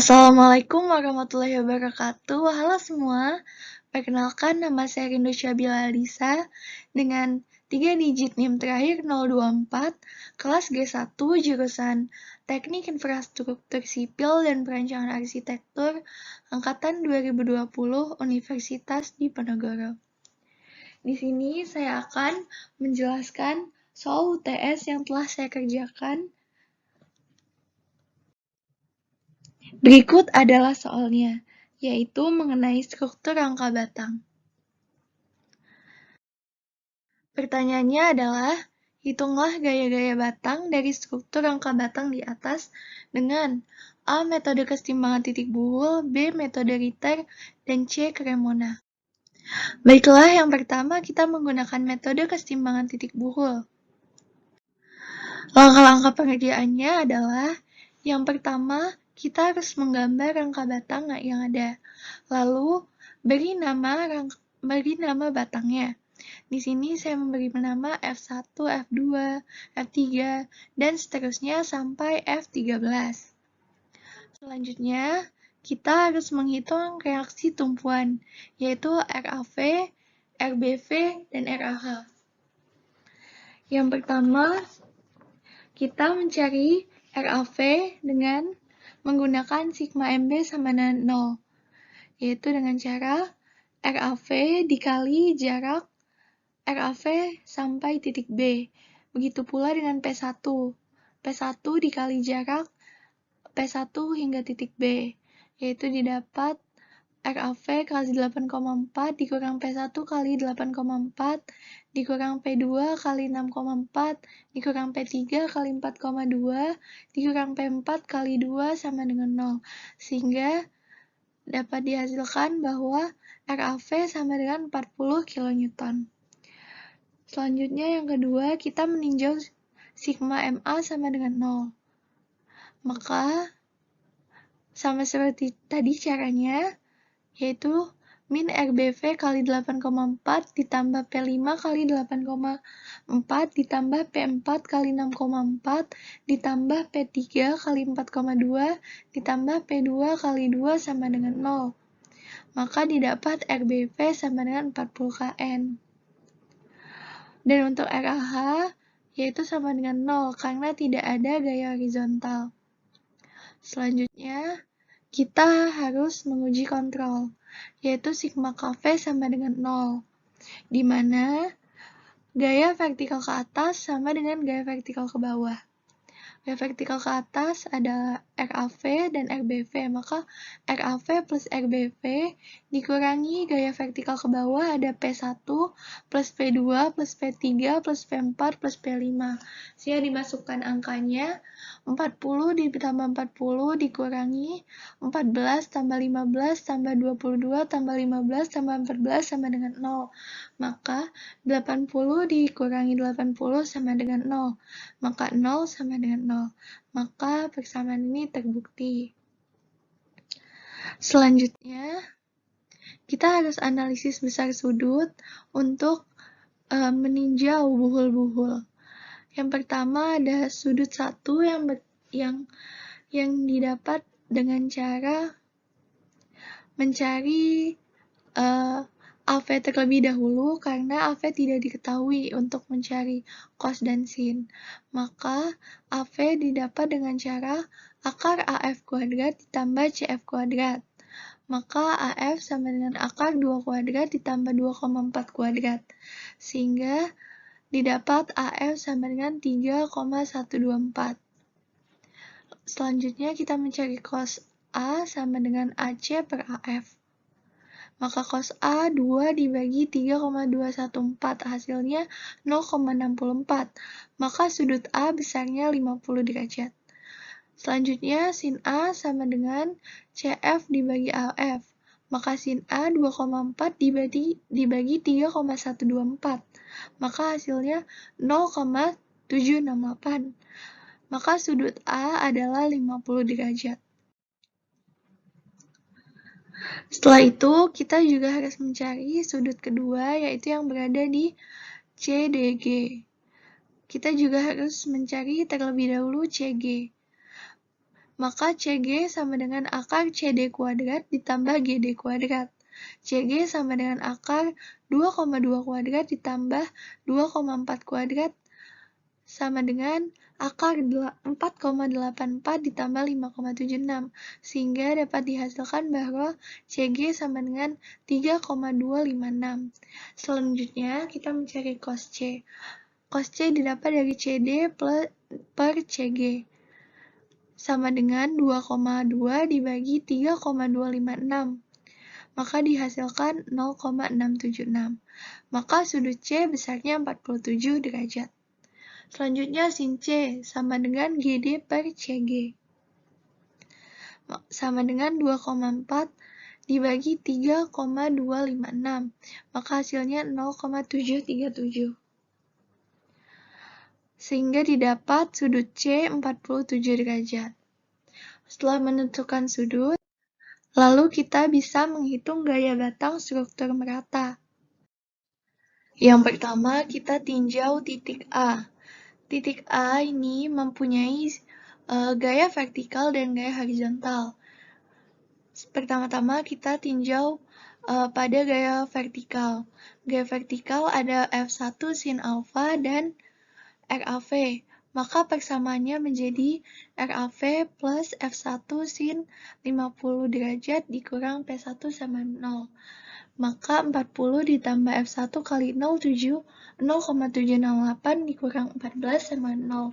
Assalamualaikum warahmatullahi wabarakatuh. Halo semua, perkenalkan nama saya Rindu Syabila Alisa dengan 3 digit NIM terakhir 024, kelas G1 jurusan Teknik Infrastruktur Sipil dan Perancangan Arsitektur angkatan 2020 Universitas Diponegoro. Di sini saya akan menjelaskan soal UTS yang telah saya kerjakan. Berikut adalah soalnya, yaitu mengenai struktur rangka batang. Pertanyaannya adalah, hitunglah gaya-gaya batang dari struktur rangka batang di atas dengan A. Metode kesetimbangan titik buhul, B. Metode Ritter, dan C. Cremona. Baiklah, yang pertama kita menggunakan metode kesetimbangan titik buhul. Langkah-langkah pengerjaannya adalah, yang pertama, kita harus menggambar rangka batang yang ada. Lalu, beri nama batangnya. Di sini saya memberi nama F1, F2, F3, dan seterusnya sampai F13. Selanjutnya, kita harus menghitung reaksi tumpuan, yaitu RAV, RBV, dan RAH. Yang pertama, kita mencari RAV dengan menggunakan sigma MB sama dengan 0, yaitu dengan cara RAV dikali jarak RAV sampai titik B. Begitu pula dengan P1. P1 dikali jarak P1 hingga titik B, yaitu didapat RAV kali 8,4 dikurang P1 kali 8,4 dikurang P2 kali 6,4 dikurang P3 kali 4,2 dikurang P4 kali 2 sama dengan 0. Sehingga dapat dihasilkan bahwa RAV sama dengan 40 kN. Selanjutnya yang kedua, kita meninjau sigma MA sama dengan 0. Maka, sama seperti tadi caranya, yaitu min RBV kali 8,4 ditambah P5 kali 8,4 ditambah P4 kali 6,4 ditambah P3 kali 4,2 ditambah P2 kali 2 sama dengan 0. Maka didapat RBV sama dengan 40 kN. Dan untuk RAH, yaitu sama dengan 0 karena tidak ada gaya horizontal. Selanjutnya, kita harus menguji kontrol, yaitu sigma KV sama dengan 0, di mana gaya vertikal ke atas sama dengan gaya vertikal ke bawah. Gaya vertikal ke atas adalah RAV dan RBV, maka RAV plus RBV dikurangi gaya vertikal ke bawah ada P1 plus P2 plus P3 plus P4 plus P5. Sehingga dimasukkan angkanya 40 ditambah 40 dikurangi 14 tambah 15 tambah 22 tambah 15 tambah 14 sama dengan 0. Maka 80 dikurangi 80 sama dengan 0. Maka 0 sama dengan 0. Maka persamaan ini terbukti. Selanjutnya, kita harus analisis besar sudut untuk meninjau buhul-buhul. Yang pertama ada sudut 1 yang didapat dengan cara mencari AV terlebih dahulu karena AV tidak diketahui untuk mencari cos dan sin. Maka AV didapat dengan cara akar AF kuadrat ditambah CF kuadrat. Maka AF sama dengan akar 2 kuadrat ditambah 2,4 kuadrat. Sehingga didapat AF sama dengan 3,124. Selanjutnya kita mencari cos A sama dengan AC per AF. Maka cos A 2 dibagi 3,214 hasilnya 0,64. Maka sudut A besarnya 50 derajat. Selanjutnya sin A sama dengan CF dibagi AF. Maka sin A 2,4 dibagi 3,124. Maka hasilnya 0,768. Maka sudut A adalah 50 derajat. Setelah itu, kita juga harus mencari sudut kedua, yaitu yang berada di CDG. Kita juga harus mencari terlebih dahulu CG. maka CG sama dengan akar CD kuadrat ditambah GD kuadrat. CG sama dengan akar 2,2 kuadrat ditambah 2,4 kuadrat sama dengan akar 4,84 ditambah 5,76, sehingga dapat dihasilkan bahwa CG sama dengan 3,256. Selanjutnya, kita mencari cos C. Cos C didapat dari CD per CG, sama dengan 2,2 dibagi 3,256. Maka dihasilkan 0,676. Maka sudut C besarnya 47 derajat. Selanjutnya sin C sama dengan GD per CG. Sama dengan 2,4 dibagi 3,256. Maka hasilnya 0,737. Sehingga didapat sudut C 47 derajat. Setelah menentukan sudut, lalu kita bisa menghitung gaya batang struktur merata. Yang pertama, kita tinjau titik A. Titik A ini mempunyai gaya vertikal dan gaya horizontal. Pertama-tama kita tinjau pada gaya vertikal. Gaya vertikal ada F1 sin alfa dan RAV. Maka persamaannya menjadi RAV plus F1 sin 50 derajat dikurang P1 sama 0. Maka 40 ditambah F1 kali 0,708 dikurang 14 sama 0.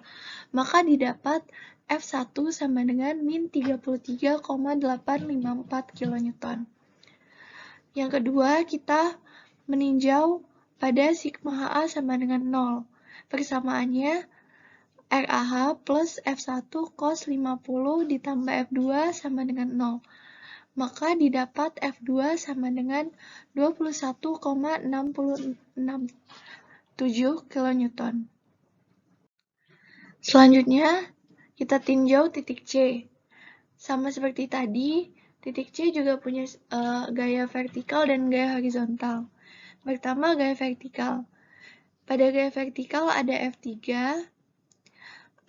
Maka didapat F1 sama dengan min 33,854 kN. Yang kedua, kita meninjau pada sigma HA sama dengan 0. Persamaannya RAH plus F1 cos 50 ditambah F2 sama dengan 0. Maka didapat F2 sama dengan 21,667 kN. Selanjutnya, kita tinjau titik C. Sama seperti tadi, titik C juga punya gaya vertikal dan gaya horizontal. Pertama, gaya vertikal. Pada gaya vertikal ada F3,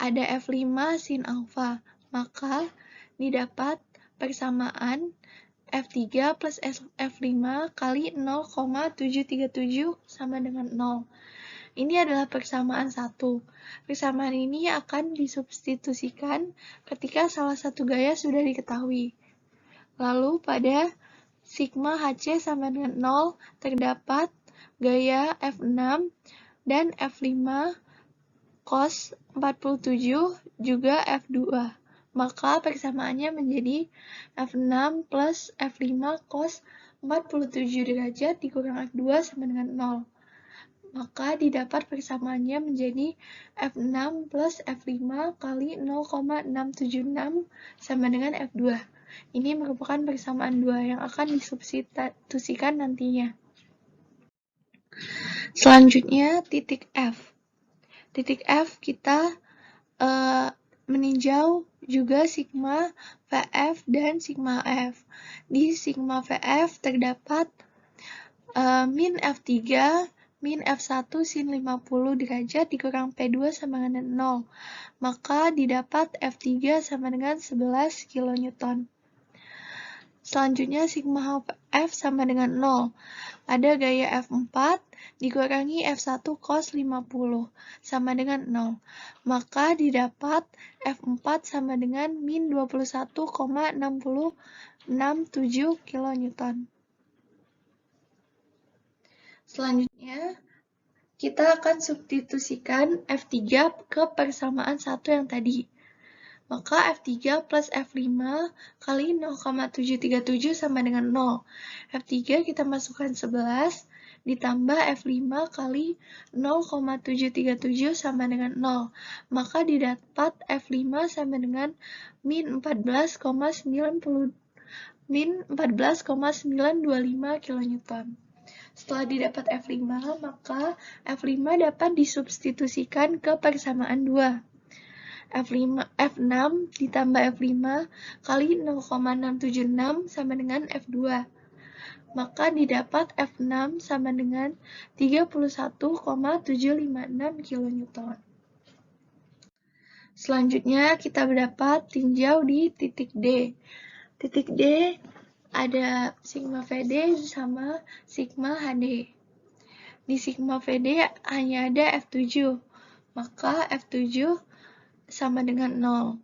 ada F5 sin alfa, maka didapat persamaan F3 plus F5 kali 0,737 sama dengan 0. Ini adalah persamaan 1. Persamaan ini akan disubstitusikan ketika salah satu gaya sudah diketahui. Lalu pada sigma HC sama dengan 0 terdapat gaya F6 dan F5 cos 47 juga F2. Maka persamaannya menjadi F6 plus F5 cos 47 derajat dikurang F2 sama dengan 0. Maka didapat persamaannya menjadi F6 plus F5 kali 0,676 sama dengan F2. Ini merupakan persamaan 2 yang akan disubstitusikan nantinya. Selanjutnya, titik F. Titik F kita meninjau juga sigma VF dan sigma F. Di sigma VF terdapat min F3, min F1 sin 50 derajat dikurang P2 sama dengan 0. Maka didapat F3 sama dengan 11 kN. Selanjutnya sigma F sama dengan 0. Ada gaya F4 dikurangi F1 cos 50 sama dengan 0. Maka didapat F4 sama dengan min 21,667 kN. Selanjutnya, kita akan substitusikan F3 ke persamaan 1 yang tadi. Maka F3 plus F5 kali 0,737 sama dengan 0. F3 kita masukkan 11, ditambah F5 kali 0,737 sama dengan 0. Maka didapat F5 sama dengan min 14,925 kN. Setelah didapat F5, maka F5 dapat disubstitusikan ke persamaan 2. F6 ditambah F5 kali 0,676 sama dengan F2. Maka didapat F6 sama dengan 31,756 kN. Selanjutnya kita dapat tinjau di titik D. Titik D ada sigma VD sama sigma HD. Di sigma VD hanya ada F7, maka F7 sama dengan 0.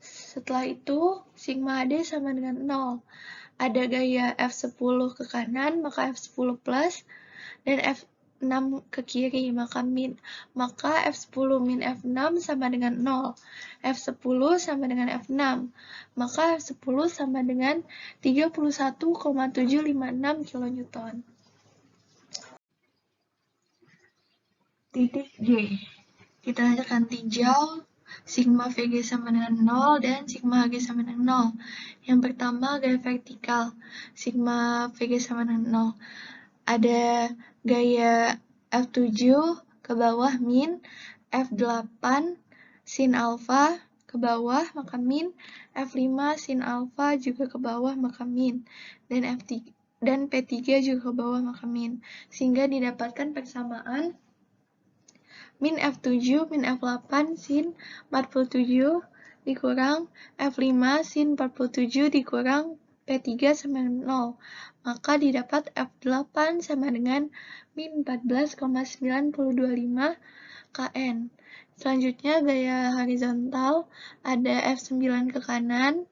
Setelah itu, sigma HD sama dengan 0. Ada gaya F10 ke kanan, maka F10 plus, dan F6 ke kiri, maka min. Maka F10 min F6 sama dengan 0. F10 sama dengan F6, maka F10 sama dengan 31,756 kN. Titik G. Kita akan tinjau sigma VG sama dengan 0 dan sigma HG sama dengan 0. Yang pertama, gaya vertikal. Sigma VG sama dengan 0. Ada gaya F7 ke bawah min, F8 sin alfa ke bawah maka min, F5 sin alfa juga ke bawah maka min, dan P3 juga ke bawah maka min. Sehingga didapatkan persamaan min F7 min F8 sin 47 dikurang F5 sin 47 dikurang P3 sama dengan 0. Maka didapat F8 sama dengan min 14,9025 kN. Selanjutnya gaya horizontal ada F9 ke kanan,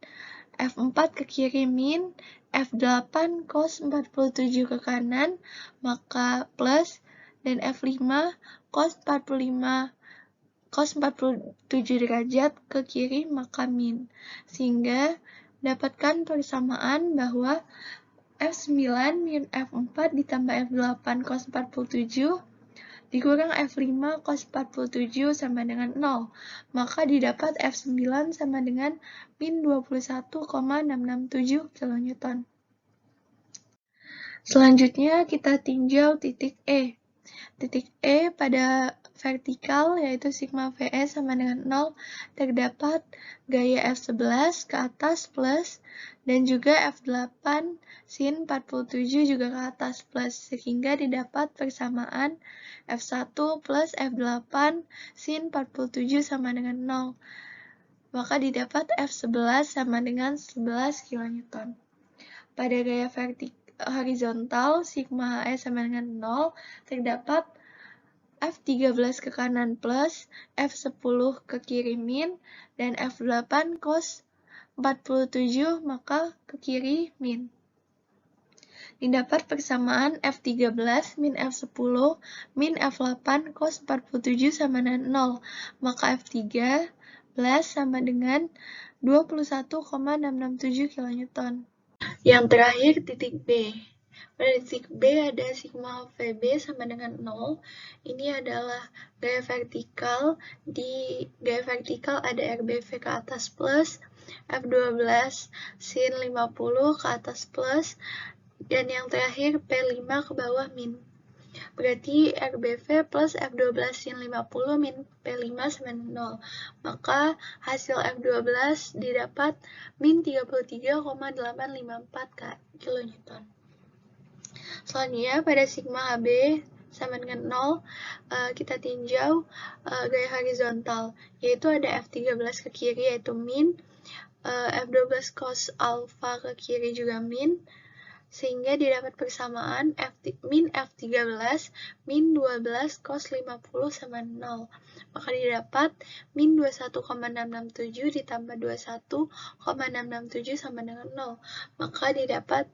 F4 ke kiri min, F8 cos 47 ke kanan, maka plus, dan F5 cos 47 derajat ke kiri maka min. Sehingga dapatkan persamaan bahwa F9 min F4 ditambah F8 cos 47 dikurang F5 cos 47 sama dengan 0. Maka didapat F9 sama dengan min 21,667 kN. Selanjutnya kita tinjau titik E. Titik E pada vertikal yaitu sigma VE sama dengan 0 terdapat gaya F11 ke atas plus dan juga F8 sin 47 juga ke atas plus sehingga didapat persamaan F1 plus F8 sin 47 sama dengan 0. Maka didapat F11 sama dengan 11 kN. Pada gaya horizontal sigma HE sama dengan 0 terdapat F13 ke kanan plus, F10 ke kiri min, dan F8 cos 47 maka ke kiri min. Didapat persamaan F13 min F10 min F8 cos 47 sama dengan 0. Maka F13 sama dengan 21,667 kN. Yang terakhir titik B. Pada titik B ada sigma VB sama dengan 0. Ini adalah gaya vertikal. Di gaya vertikal ada RBV ke atas plus, F12 sin 50 ke atas plus, dan yang terakhir P5 ke bawah min. Berarti RBV plus F12 sin 50 min P5 sama dengan 0. Maka hasil F12 didapat min 33,854 kN. Selanjutnya pada sigma HB sama dengan 0, kita tinjau gaya horizontal, yaitu ada F13 ke kiri yaitu min, F12 cos alfa ke kiri juga min, sehingga didapat persamaan min F13 min 12 cos 50 sama 0. Maka didapat min 21,667 ditambah 21,667 sama dengan 0. Maka didapat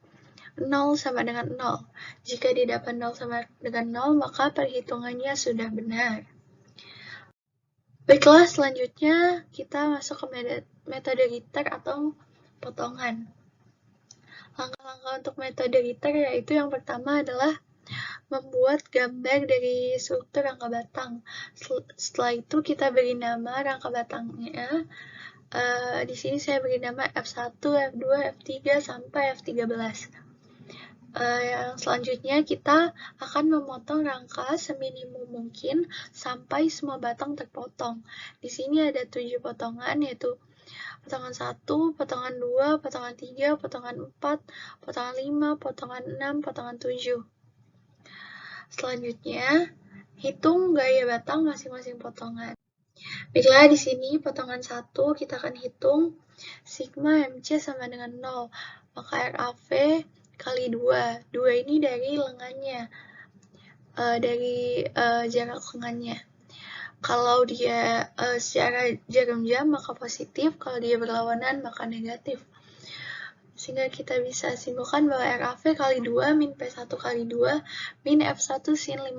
0 sama dengan 0. Jika didapat 0 sama dengan 0, maka perhitungannya sudah benar. Baiklah, selanjutnya kita masuk ke metode Ritter atau potongan. Langkah-langkah untuk metode Ritter yaitu yang pertama adalah membuat gambar dari struktur rangka batang. Setelah itu kita beri nama rangka batangnya. Di sini saya beri nama F1, F2, F3 sampai F13. Yang selanjutnya kita akan memotong rangka seminimum mungkin sampai semua batang terpotong. Di sini ada 7 potongan yaitu potongan 1, potongan 2, potongan 3, potongan 4, potongan 5, potongan 6, potongan 7. Selanjutnya, hitung gaya batang masing-masing potongan. Baiklah, di sini potongan 1 kita akan hitung sigma MC sama dengan 0. Maka RAV kali 2. 2 ini dari lengannya, dari jarak lengannya. Kalau dia secara jarum jam maka positif, kalau dia berlawanan maka negatif. Sehingga kita bisa simpulkan bahwa RAV kali 2 min P1 kali 2 min F1 sin 50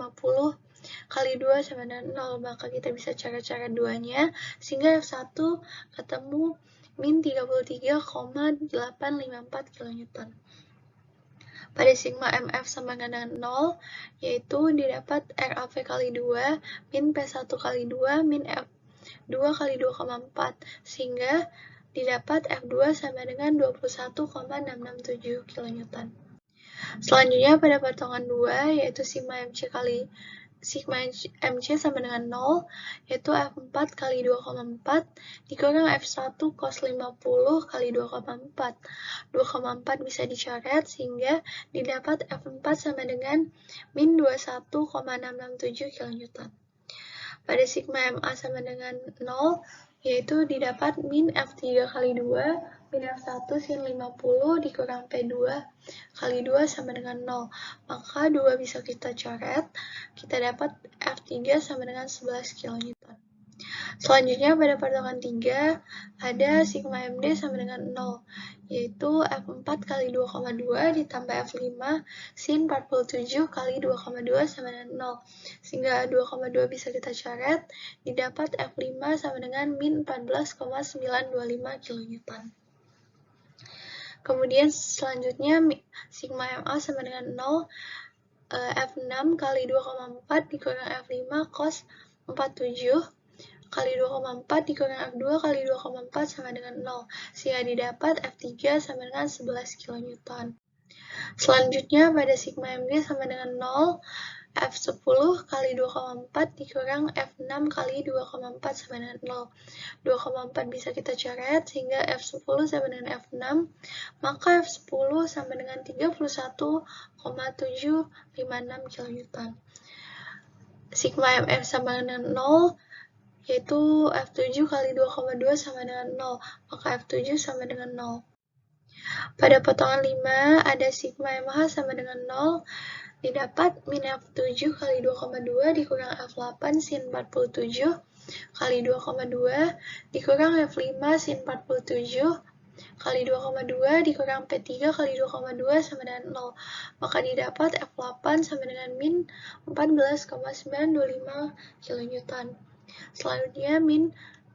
kali 2 sama dengan 0. Maka kita bisa cara-cara duanya, sehingga F1 ketemu min 33,854 kN. Pada sigma MF sama dengan 0, yaitu didapat RAV kali 2 min P1 kali 2 min F2 kali 2,4, sehingga didapat F2 sama dengan 21,667 kN. Selanjutnya pada potongan 2, yaitu sigma MC sama dengan 0, yaitu F4 kali 2,4 dikurang F1 cos 50 kali 2,4. 2,4 bisa dicoret sehingga didapat F4 sama dengan min 21,667 kN. Pada sigma MA sama dengan 0, yaitu didapat min F3 kali 2 min F1 sin 50 dikurang P2 kali 2 sama dengan 0. Maka 2 bisa kita coret, kita dapat F3 sama dengan 11 kN. Selanjutnya pada pertemuan 3 ada sigma MD sama dengan 0, yaitu F4 kali 2,2 ditambah F5 sin 47 kali 2,2 sama dengan 0. Sehingga 2,2 bisa kita coret, didapat F5 sama dengan min 14,925 kN. Kemudian selanjutnya sigma MA sama dengan 0, F6 kali 2,4 dikurang F5 cos 47 kali 2,4 dikurang F2 kali 2,4 sama dengan 0, sehingga didapat F3 sama dengan 11 kN. Selanjutnya pada sigma MG sama dengan 0, F10 kali 2,4 dikurang F6 kali 2,4 sama dengan 0. 2,4 bisa kita coret sehingga F10 sama dengan F6, maka F10 sama dengan 31,756 kN. Sigma MF sama dengan 0, yaitu F7 kali 2,2 sama dengan 0, maka F7 sama dengan 0. Pada potongan 5 ada sigma MH sama dengan 0, didapat min F7 kali 2,2 dikurang F8 sin 47 kali 2,2 dikurang F5 sin 47 kali 2,2 dikurang P3 kali 2,2 sama dengan 0. Maka didapat F8 sama dengan min 14,925 kN.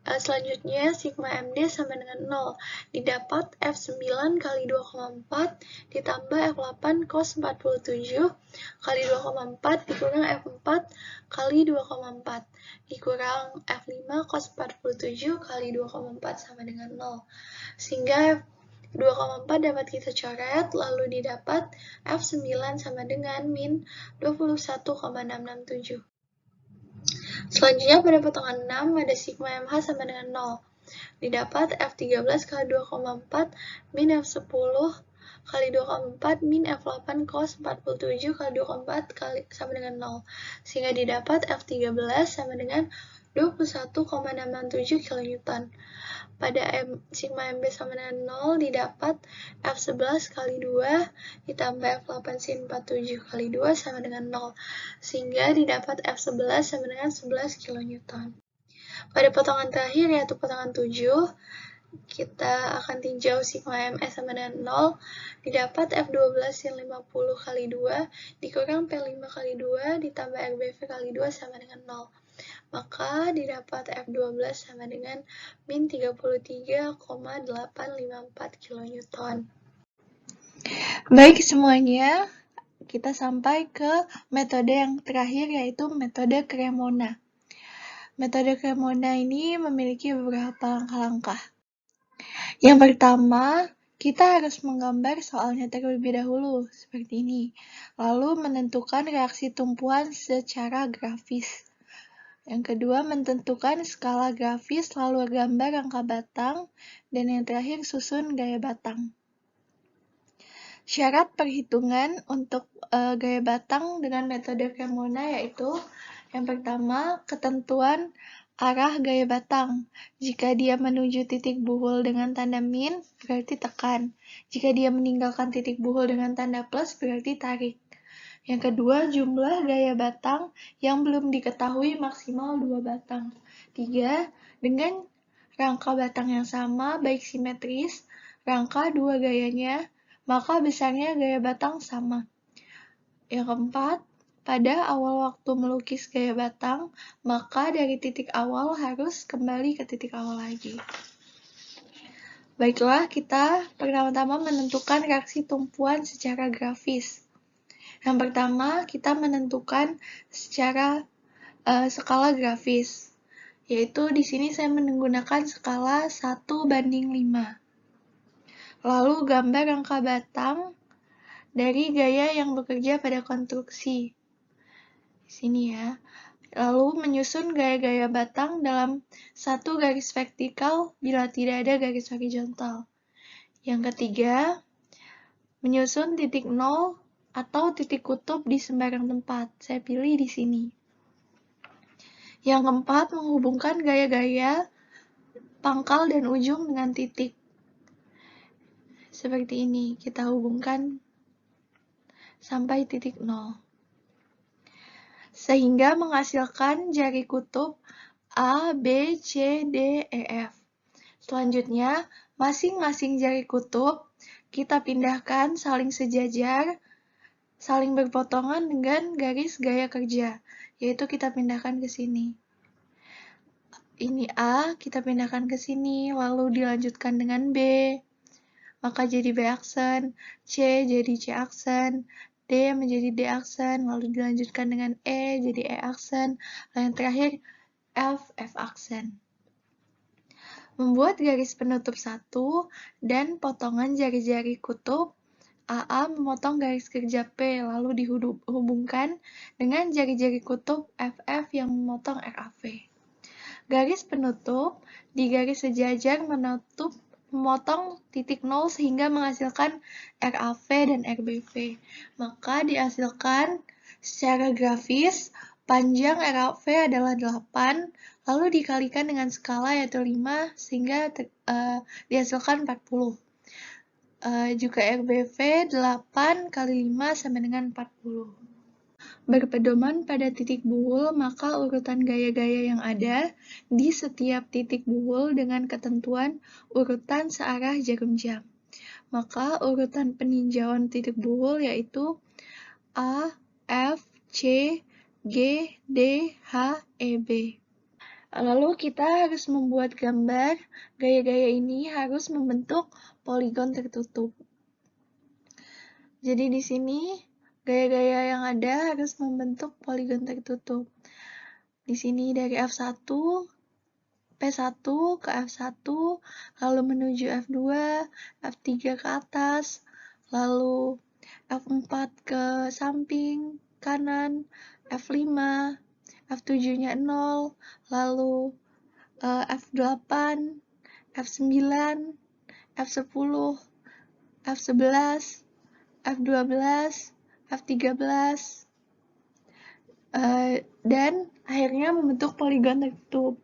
Selanjutnya sigma MD sama dengan 0, didapat F9 kali 2,4 ditambah F8 cos 47 kali 2,4 dikurang F4 kali 2,4 dikurang F5 cos 47 kali 2,4 sama dengan 0. Sehingga 2,4 dapat kita coret, lalu didapat F9 sama dengan min 21,667. Selanjutnya pada potongan 6 ada sigma MH sama dengan 0. Didapat F13 kali 2,4 min F10 kali 2,4 min F8 cos 47 kali 2,4 kali sama dengan 0. Sehingga didapat F13 sama dengan 21,667 kN. Pada sigma MB sama dengan 0 didapat F11 kali 2 ditambah F8 sin 47 kali 2 sama dengan 0. Sehingga didapat F11 sama dengan 11 kN. Pada potongan terakhir yaitu potongan 7, kita akan tinjau sigma MS sama dengan 0, didapat F12 sin 50 kali 2 dikurang P5 kali 2 ditambah RBV kali 2 sama dengan 0. Maka didapat F12 sama dengan min 33,854 kN. Baik semuanya, kita sampai ke metode yang terakhir yaitu metode Cremona. Metode Cremona ini memiliki beberapa langkah-langkah. Yang pertama, kita harus menggambar soalnya terlebih dahulu, seperti ini. Lalu menentukan reaksi tumpuan secara grafis. Yang kedua, menentukan skala grafis, lalu gambar rangka batang, dan yang terakhir susun gaya batang. Syarat perhitungan untuk gaya batang dengan metode Cremona yaitu yang pertama, ketentuan arah gaya batang. Jika dia menuju titik buhul dengan tanda min, berarti tekan. Jika dia meninggalkan titik buhul dengan tanda plus, berarti tarik. Yang kedua, jumlah gaya batang yang belum diketahui maksimal 2 batang. 3. Dengan rangka batang yang sama, baik simetris, rangka dua gayanya, maka besarnya gaya batang sama. Yang keempat, pada awal waktu melukis gaya batang, maka dari titik awal harus kembali ke titik awal lagi. Baiklah, kita pertama-tama menentukan reaksi tumpuan secara grafis. Yang pertama, kita menentukan secara skala grafis, yaitu di sini saya menggunakan skala 1:5. Lalu gambar rangka batang dari gaya yang bekerja pada konstruksi. Di sini ya. Lalu menyusun gaya-gaya batang dalam satu garis vertikal bila tidak ada garis horizontal. Yang ketiga, menyusun titik nol atau titik kutub di sembarang tempat. Saya pilih di sini. Yang keempat, menghubungkan gaya-gaya pangkal dan ujung dengan titik. Seperti ini, kita hubungkan sampai titik nol. Sehingga menghasilkan jari kutub A, B, C, D, E, F. Selanjutnya, masing-masing jari kutub kita pindahkan saling sejajar, saling berpotongan dengan garis gaya kerja, yaitu kita pindahkan ke sini. Ini A, kita pindahkan ke sini, lalu dilanjutkan dengan B, maka jadi B aksen, C jadi C aksen, D menjadi D aksen, lalu dilanjutkan dengan E jadi E aksen, lalu yang terakhir F aksen. Membuat garis penutup 1 dan potongan jari-jari kutub, AA memotong garis kerja P lalu dihubungkan dengan jari-jari kutub FF yang memotong RAV. Garis penutup di garis sejajar memotong titik nol sehingga menghasilkan RAV dan RBV. Maka dihasilkan secara grafis panjang RAV adalah 8, lalu dikalikan dengan skala yaitu 5 sehingga dihasilkan 40. Juga RBV 8 kali 5 sama dengan 40. Berpedoman pada titik buhul, maka urutan gaya-gaya yang ada di setiap titik buhul dengan ketentuan urutan searah jarum jam. Maka urutan peninjauan titik buhul yaitu A, F, C, G, D, H, E, B. Lalu kita harus membuat gambar, gaya-gaya ini harus membentuk poligon tertutup. Jadi di sini gaya-gaya yang ada harus membentuk poligon tertutup. Di sini dari F1, P1 ke F1, lalu menuju F2, F3 ke atas, lalu F4 ke samping kanan, F5, F7-nya 0, lalu F8, F9, F10, F11, F12, F13, dan akhirnya membentuk poligon tertutup.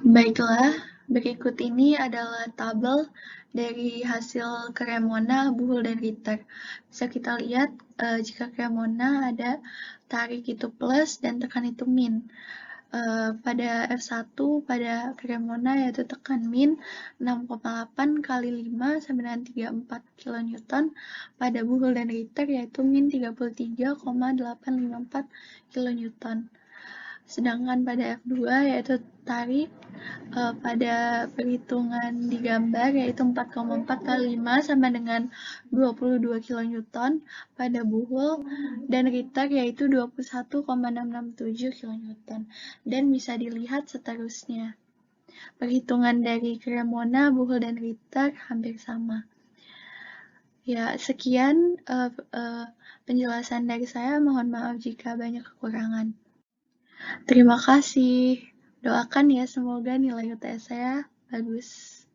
Baiklah, berikut ini adalah tabel dari hasil Cremona, Buhul, dan Ritter. Bisa kita lihat jika Cremona ada tarik itu plus dan tekan itu min. Pada F1 pada Cremona yaitu tekan min 6,8 kali 5 sama dengan 34 kN. Pada Buhul dan Ritter yaitu min 33,854 kN. Sedangkan pada F2 yaitu tarik pada perhitungan di gambar yaitu 4,4 kali 5 sama dengan 22 kN pada Buhul dan Ritter yaitu 21,667 kN. Dan bisa dilihat seterusnya. Perhitungan dari Cremona, Buhul, dan Ritter hampir sama. Ya, sekian penjelasan dari saya. Mohon maaf jika banyak kekurangan. Terima kasih. Doakan ya semoga nilai UTS saya bagus.